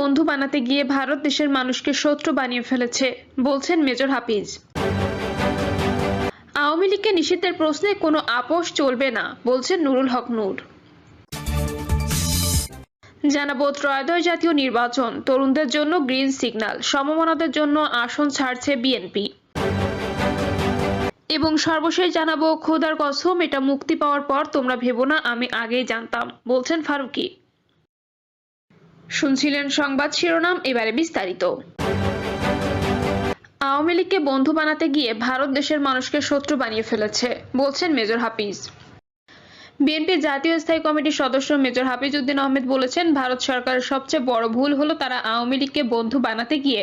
বন্ধু বানাতে গিয়ে ভারত দেশের মানুষকে শত্রু বানিয়ে ফেলেছে, বলছেন মেজর হাফিজ। আওয়ামী লীগকে নিষিদ্ধের প্রশ্নে কোনো আপোষ চলবে না, বলছেন নুরুল হক নূর। জানাবো ত্রয়োদশ জাতীয় নির্বাচন, তরুণদের জন্য গ্রিন সিগন্যাল, সমমনাদের জন্য আসন ছাড়ছে বিএনপি। এবং সর্বশেষ জানাবো খোদার কসম, এটা মুক্তি পাওয়ার পর তোমরা ভেবো না আমি আগেই জানতাম, বলছেন ফারুকী। শুনছিলেন সংবাদ শিরোনাম, এবারে বিস্তারিত। আওয়ামী লীগকে বন্ধু বানাতে গিয়ে ভারত দেশের মানুষকে শত্রু বানিয়ে ফেলেছে, বলছেন মেজর হাফিজ। বিএনপি জাতীয় স্থায়ী কমিটির সদস্য মেজর হাফিজ উদ্দিন আহমেদ বলেছেন, ভারত সরকারের সবচেয়ে বড় ভুল হলো তারা আওয়ামী লীগকে বন্ধু বানাতে গিয়ে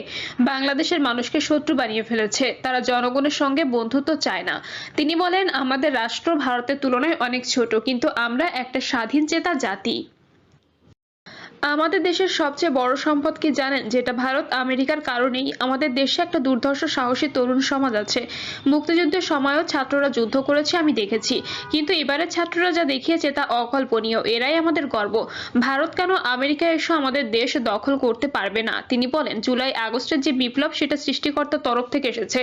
বাংলাদেশের মানুষকে শত্রু বানিয়ে ফেলেছে। তারা জনগণের সঙ্গে বন্ধুত্ব চায় না। তিনি বলেন, আমাদের রাষ্ট্র ভারতের তুলনায় অনেক ছোট, কিন্তু আমরা একটা স্বাধীন চেতা জাতি। আমাদের দেশের সবচেয়ে বড় সম্পদ কি জানেন? যেটা ভারত আমেরিকার কারণেই আমাদের দেশে একটা দুর্ধর্ষ সাহসী তরুণ সমাজ আছে। মুক্তিযুদ্ধের সময়ও ছাত্ররা যুদ্ধ করেছে, আমি দেখেছি, কিন্তু এবারের ছাত্ররা যা দেখিয়েছে তা অকল্পনীয়। এরাই আমাদের গর্ব। ভারত কেন আমেরিকায় এসে আমাদের দেশ দখল করতে পারবে না? তিনি বলেন, জুলাই আগস্টের যে বিপ্লব সেটা সৃষ্টিকর্তার তরফ থেকে এসেছে।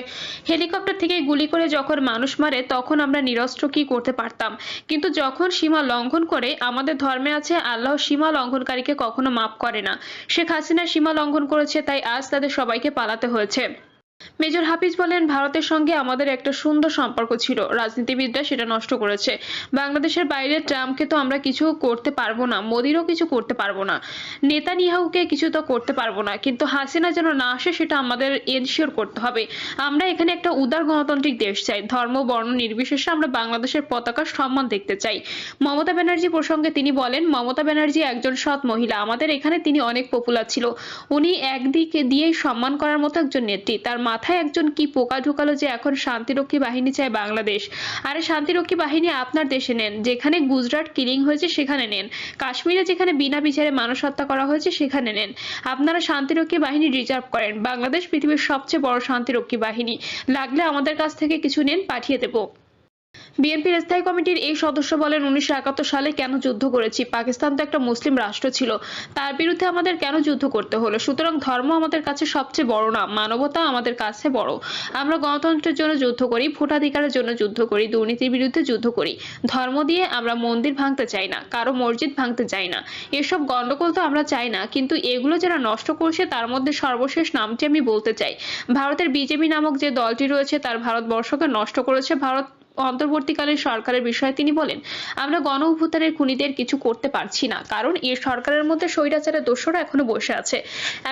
হেলিকপ্টার থেকে গুলি করে যখন মানুষ মারে তখন আমরা নিরস্ত্র কি করতে পারতাম, কিন্তু যখন সীমা লঙ্ঘন করে, আমাদের ধর্মে আছে আল্লাহ সীমা লঙ্ঘনকারীকে কখনো মাফ করে না। শেখ হাসিনা সীমা লঙ্ঘন করেছে, তাই আজ তাদের সবাইকে পালাতে হয়েছে। মেজর হাফিজ বলেন, ভারতের সঙ্গে আমাদের একটা সুন্দর সম্পর্ক ছিল, রাজনীতিবিদরা সেটা নষ্ট করেছে। বাংলাদেশের বাইরে ট্রাম্পকে তো আমরা কিছু করতে পারবো না, মোদিরও কিছু করতে পারবো না, নেতানিয়াহুকে কিছু তো করতে পারবো না, কিন্তু হাসিনা যেন না আসে সেটা আমাদের এনশিওর করতে হবে। আমরা এখানে একটা উদার গণতান্ত্রিক দেশ চাই। ধর্ম বর্ণ নির্বিশেষে আমরা বাংলাদেশের পতাকার সম্মান দেখতে চাই। মমতা ব্যানার্জি প্রসঙ্গে তিনি বলেন, মমতা ব্যানার্জি একজন সৎ মহিলা। আমাদের এখানে তিনি অনেক পপুলার ছিল। উনি একদিক দিয়েই সম্মান করার মতো একজন নেত্রী। তার মাথায় একজন কি পোকা ঢুকালো যে এখন শান্তিরক্ষী বাহিনী চায় বাংলাদেশ। আরে শান্তিরক্ষী বাহিনী আপনার দেশে নেন, যেখানে গুজরাট কিলিং হয়েছে সেখানে নেন, কাশ্মীরে যেখানে বিনা বিচারে মানুষ হত্যা করা হয়েছে সেখানে নেন। আপনারা শান্তিরক্ষী বাহিনী রিজার্ভ করেন। বাংলাদেশ পৃথিবীর সবচেয়ে বড় শান্তিরক্ষী বাহিনী। লাগলে আমাদের কাছ থেকে কিছু নেন, পাঠিয়ে দেব। বিএনপির স্থায়ী কমিটির এই সদস্য বলেন, 1971 সালে কেন যুদ্ধ করেছি? পাকিস্তান তো একটা মুসলিম রাষ্ট্র ছিল, তার বিরুদ্ধে আমাদের কেন যুদ্ধ করতে হলো? সুতরাং ধর্ম আমাদের কাছে সবচেয়ে বড় না, মানবতা আমাদের কাছে বড়। আমরা গণতন্ত্রের জন্য যুদ্ধ করি, ভোটাধিকারের জন্য যুদ্ধ করি, দুর্নীতির বিরুদ্ধে যুদ্ধ করি। ধর্ম দিয়ে আমরা মন্দির ভাঙতে চাই না, কারো মসজিদ ভাঙতে চাই না। এসব গন্ডগোল তো আমরা চাই না, কিন্তু এগুলো যারা নষ্ট করছে তার মধ্যে সর্বশেষ নামটি আমি বলতে চাই। ভারতের বিজেপি নামক যে দলটি রয়েছে তার ভারতবর্ষকে নষ্ট করেছে ভারত অন্তর্বর্তীকালীন সরকারের বিষয়ে তিনি বলেন, আমরা গণ অভ্যুত্থানের খুনিদের কিছু করতে পারছি না, কারণ এই সরকারের মধ্যে স্বৈরাচারের দোষরা এখনো বসে আছে।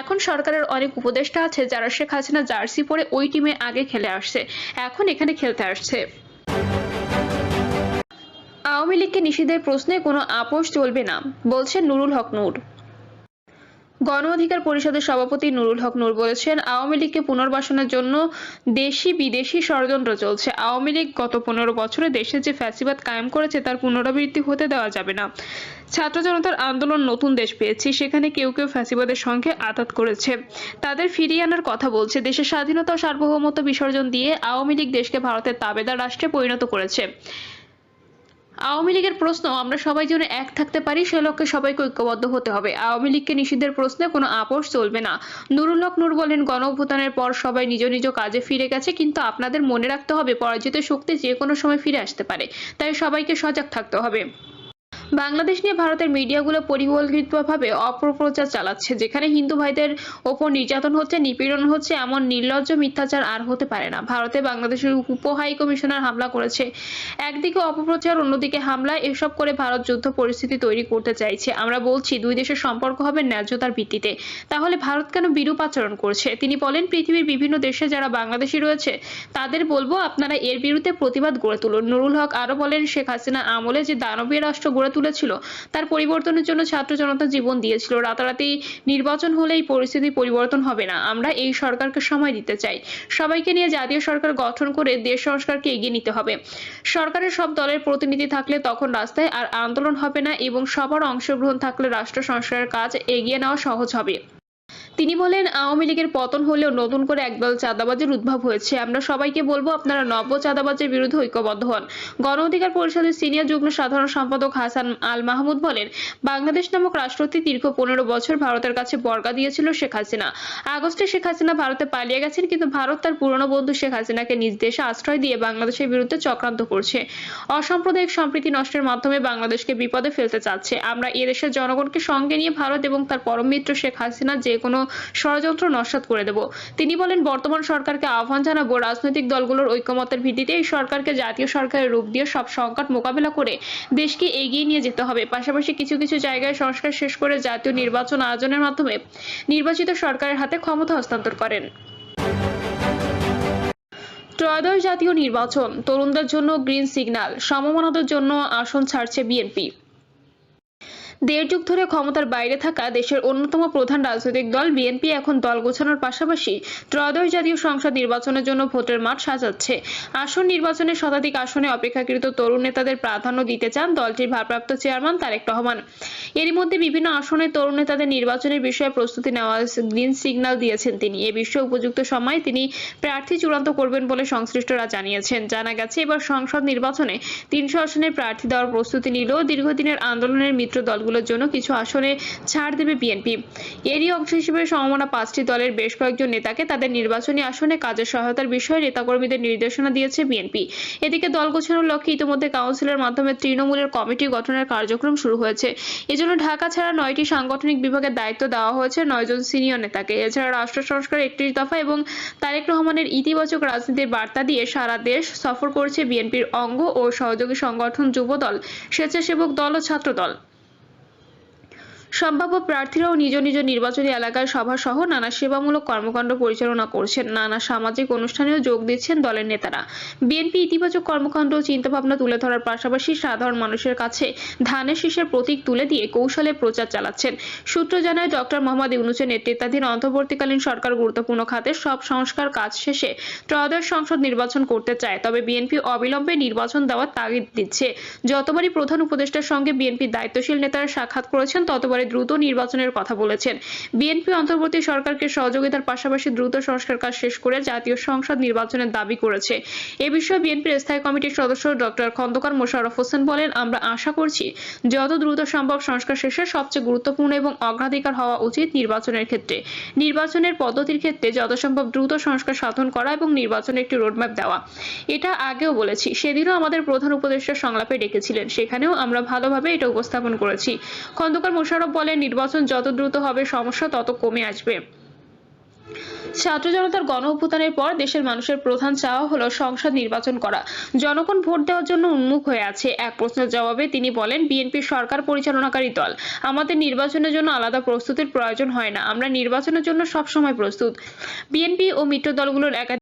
এখন সরকারের অনেক উপদেষ্টা আছে যারা শেখ হাসিনা জার্সি পরে ওই টিমে আগে খেলে আসছে, এখন এখানে খেলতে আসছে। আওয়ামী লীগকে নিষিদ্ধের প্রশ্নে কোনো আপোষ চলবে না, বলছেন নুরুল হক নূর। গণ অধিকার পরিষদের সভাপতি নুরুল হক নূর বলেছেন, আওয়ামী লীগকে পুনর্বাসনের জন্য দেশি বিদেশি ষড়যন্ত্র চলছে। আওয়ামী লীগ গত 15 বছরে দেশে যে ফ্যাসিবাদ কায়েম করেছে তার পুনরাবৃত্তি হতে দেওয়া যাবে না। ছাত্র জনতার আন্দোলন নতুন দেশ পেয়েছি, সেখানে কেউ কেউ ফ্যাসিবাদের সঙ্গে আঘাত করেছে, তাদের ফিরিয়ে আনার কথা বলছে। দেশের স্বাধীনতা ও সার্বভৌমত্ব বিসর্জন দিয়ে আওয়ামী লীগ দেশকে ভারতের তাবেদার রাষ্ট্রে পরিণত করেছে। আওয়ামী লীগের প্রশ্ন, আমরা সবাই যেন এক থাকতে পারি সে লক্ষ্যে সবাইকে ঐক্যবদ্ধ হতে হবে। আওয়ামী লীগকে নিষিদ্ধের প্রশ্নে কোনো আপোষ চলবে না। নুরুল হক নূর বলেন, গণ অভ্যুত্থানের পর সবাই নিজ নিজ কাজে ফিরে গেছে, কিন্তু আপনাদের মনে রাখতে হবে পরাজিত শক্তি যে কোনো সময় ফিরে আসতে পারে, তাই সবাইকে সজাগ থাকতে হবে। বাংলাদেশ নিয়ে ভারতের মিডিয়াগুলো পরিকল্পিতভাবে অপপ্রচার চালাচ্ছে, যেখানে হিন্দু ভাইদের ওপর নির্যাতন হচ্ছে, নিপীড়ন হচ্ছে, এমন নির্লজ্জ মিথ্যাচার আর হতে পারে না। ভারতে বাংলাদেশের উপ হাই কমিশনার হামলা করেছে, একদিকে অপপ্রচার অন্যদিকে হামলা, এসব করে ভারত যুদ্ধ পরিস্থিতি তৈরি করতে চাইছে। আমরা বলছি দুই দেশের সম্পর্ক হবে ন্যায্যতার ভিত্তিতে, তাহলে ভারত কেন বিরূপ আচরণ করছে? তিনি বলেন, পৃথিবীর বিভিন্ন দেশে যারা বাংলাদেশি রয়েছে তাদের বলবো আপনারা এর বিরুদ্ধে প্রতিবাদ গড়ে তুলুন। নুরুল হক আরো বলেন, শেখ হাসিনা আমলে যে দানবীয় রাষ্ট্র গড়ে তুলেছিল তার পরিবর্তনের জন্য ছাত্র জনতা জীবন দিয়েছিল। রাতারাতি নির্বাচন হলে এই পরিস্থিতি পরিবর্তন হবে না। আমরা এই সরকারকে সময় দিতে চাই। সবাইকে নিয়ে জাতীয় সরকার গঠন করে দেশ সংস্কারকে এগিয়ে নিতে হবে। সরকারের সব দলের প্রতিনিধি থাকলে তখন রাস্তায় আর আন্দোলন হবে না এবং সবার অংশগ্রহণ থাকলে রাষ্ট্র সংস্কারের কাজ এগিয়ে নেওয়া সহজ হবে। তিনি বলেন, আওয়ামী লীগের পতন হলেও নতুন করে একদল চাঁদাবাজের উদ্ভব হয়েছে। আমরা সবাইকে বলবো আপনারা নব্য চাঁদাবাজের বিরুদ্ধে ঐক্যবদ্ধ হন। গণ অধিকার পরিষদের সিনিয়র যুগ্ম সাধারণ সম্পাদক হাসান আল মাহমুদ বলেন, বাংলাদেশ নামক রাষ্ট্রটি দীর্ঘ 15 বছর ভারতের কাছে বর্গা দিয়েছিল শেখ হাসিনা। আগস্টে শেখ হাসিনা ভারতে পালিয়ে গেছেন, কিন্তু ভারত তার পুরনো বন্ধু শেখ হাসিনাকে নিজ দেশে আশ্রয় দিয়ে বাংলাদেশের বিরুদ্ধে চক্রান্ত করছে। অসাম্প্রদায়িক সম্প্রীতি নষ্টের মাধ্যমে বাংলাদেশকে বিপদে ফেলতে চাচ্ছে। আমরা এদেশের জনগণকে সঙ্গে নিয়ে ভারত এবং তার পরম মিত্র শেখ হাসিনা যে কোনো ষড়যন্ত্র নস্যাৎ করে দেব। তিনি বলেন, বর্তমান সরকারকে আহ্বান জানাবো, রাজনৈতিক দলগুলোর ঐকমত্যের ভিত্তিতে এই সরকারকে জাতীয় সরকারের রূপ দিয়ে সব সংকট মোকাবেলা করে দেশকে এগিয়ে নিয়ে যেতে হবে। পাশাপাশি কিছু কিছু জায়গায় সংস্কার শেষ করে জাতীয় নির্বাচন আয়োজনের মাধ্যমে নির্বাচিত সরকারের হাতে ক্ষমতা হস্তান্তর করেন। ত্রয়োদশ জাতীয় নির্বাচন, তরুণদের জন্য গ্রিন সিগন্যাল, সমমনাদের জন্য আসন ছাড়ছে বিএনপি। দেড় যুগ ধরে ক্ষমতার বাইরে থাকা দেশের অন্যতম প্রধান রাজনৈতিক দল বিএনপি এখন দল গোছানোর পাশাপাশি ত্রয়োদশ জাতীয় সংসদ নির্বাচনের জন্য ভোটের মাঠ সাজাচ্ছে। আসন নির্বাচনে শতাধিক আসনে অপেক্ষাকৃত তরুণ নেতাদের প্রাধান্য দিতে চান দলটির ভারপ্রাপ্ত চেয়ারম্যান তারেক রহমান। এরই মধ্যে বিভিন্ন আসনে তরুণ নেতাদের নির্বাচনের বিষয়ে প্রস্তুতি নেওয়ার গ্রিন সিগন্যাল দিয়েছেন তিনি। এ বিষয়ে উপযুক্ত সময়ে তিনি প্রার্থী চূড়ান্ত করবেন বলে সংশ্লিষ্টরা জানিয়েছেন। জানা গেছে, এবার সংসদ নির্বাচনে 300 আসনের প্রার্থী দেওয়ার প্রস্তুতি নিলেও দীর্ঘদিনের আন্দোলনের মিত্র দলগুলোর জন্য কিছু আসনে ছাড় দেবে বিএনপি। এরই অংশ হিসেবে সমমনা 5টি দলের বেশ কয়েকজন নেতাকে তাদের নির্বাচনী আসনে কাজের সহায়তার বিষয়ে নেতাকর্মীদের নির্দেশনা দিয়েছে বিএনপি। এদিকে দল গোছানোর লক্ষ্যে ইতিমধ্যে কাউন্সিলের মাধ্যমে তৃণমূলের কমিটি গঠনের কার্যক্রম শুরু হয়েছে। এজন্য ঢাকা ছাড়া 9টি সাংগঠনিক বিভাগের দায়িত্ব দেওয়া হয়েছে 9 জন সিনিয়র নেতাকে। এছাড়া রাষ্ট্র সংস্কার 31 দফা এবং তারেক রহমানের ইতিবাচক রাজনীতির বার্তা দিয়ে সারা দেশ সফর করছে বিএনপির অঙ্গ ও সহযোগী সংগঠন যুবদল, স্বেচ্ছাসেবক দল ও ছাত্র দল। সম্ভাব্য প্রার্থীরাও নিজ নিজ নির্বাচনী এলাকায় সভা সহ নানা সেবামূলক কর্মকাণ্ড পরিচালনা করছেন। নানা সামাজিক অনুষ্ঠানেও যোগ দিচ্ছেন দলের নেতারা। বিএনপি ইতিবাচক কর্মকাণ্ড ও চিন্তাভাবনা তুলে ধরার পাশাপাশি সাধারণ মানুষের কাছে ধানের শীষের প্রতীক তুলে দিয়ে কৌশলে প্রচার চালাচ্ছেন। সূত্র জানায়, ডক্টর মোহাম্মদ ইউনূসের নেতৃত্বাধীন অন্তর্বর্তীকালীন সরকার গুরুত্বপূর্ণ খাতের সব সংস্কার কাজ শেষে ত্রয়োদশ সংসদ নির্বাচন করতে চায়। তবে বিএনপি অবিলম্বে নির্বাচন দেওয়ার তাগিদ দিচ্ছে। যতবারই প্রধান উপদেষ্টার সঙ্গে বিএনপির দায়িত্বশীল নেতারা সাক্ষাৎ করেছেন, ততবারই দ্রুত নির্বাচনের কথা বলেছেন। বিএনপি অন্তর্বর্তী সরকারকে সহযোগিতার পাশাপাশি দ্রুত সংস্কার কাজ শেষ করে জাতীয় সংসদ নির্বাচনের দাবি করেছে। এ বিষয়ে বিএনপির স্থায়ী কমিটির সদস্য ডক্টর খন্দকার মোশাররফ হোসেন বলেন, আমরা আশা করছি যত দ্রুত সম্ভব সংস্কার শেষে সবচেয়ে গুরুত্বপূর্ণ এবং অগ্রাধিকার হওয়া উচিত নির্বাচনের ক্ষেত্রে। নির্বাচনের পদ্ধতির ক্ষেত্রে যত সম্ভব দ্রুত সংস্কার সাধন করা এবং নির্বাচনের একটি রোডম্যাপ দেওয়া। এটা আগেও বলেছি, সেদিনও আমাদের প্রধান উপদেষ্টা সংলাপে ডেকেছিলেন, সেখানেও আমরা ভালোভাবে এটা উপস্থাপন করেছি। খন্দকার মোশাররফ বলেন, নির্বাচন যত দ্রুত হবে সমস্যা তত কমে আসবে। ছাত্র জনতার গণ অভ্যুত্থানের পর দেশের মানুষের প্রধান চাওয়া হলো সংসদ নির্বাচন করা। জনগণ ভোট দেওয়ার জন্য উন্মুখ হয়ে আছে। এক প্রশ্নের জবাবে তিনি বলেন, বিএনপি সরকার পরিচালনাকারী দল, আমাদের নির্বাচনের জন্য আলাদা প্রস্তুতির প্রয়োজন হয় না। আমরা নির্বাচনের জন্য সবসময় প্রস্তুত। বিএনপি ও মিত্র দলগুলোর একাধিক